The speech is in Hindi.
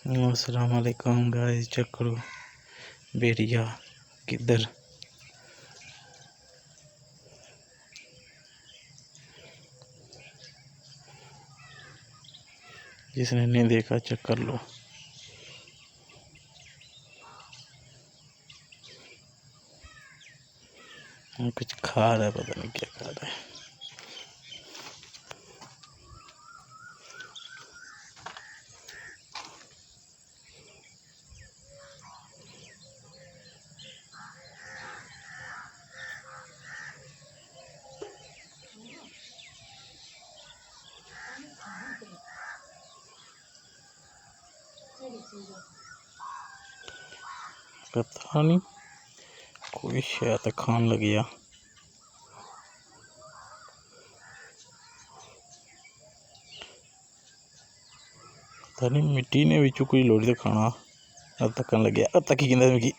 अस्सलाम वालेकुम गाइस, चेक करो भेड़िया किधर। जिसने नहीं देखा चेक कर लो। कुछ खा रहा है, पता नहीं क्या खा रहा है। पता नहीं कोई शायद खान लग गया। पता नहीं मिट्टी ने भी कोई लोड़ी तो खाना अब तक लग गया। अब तक ही कहता मिगी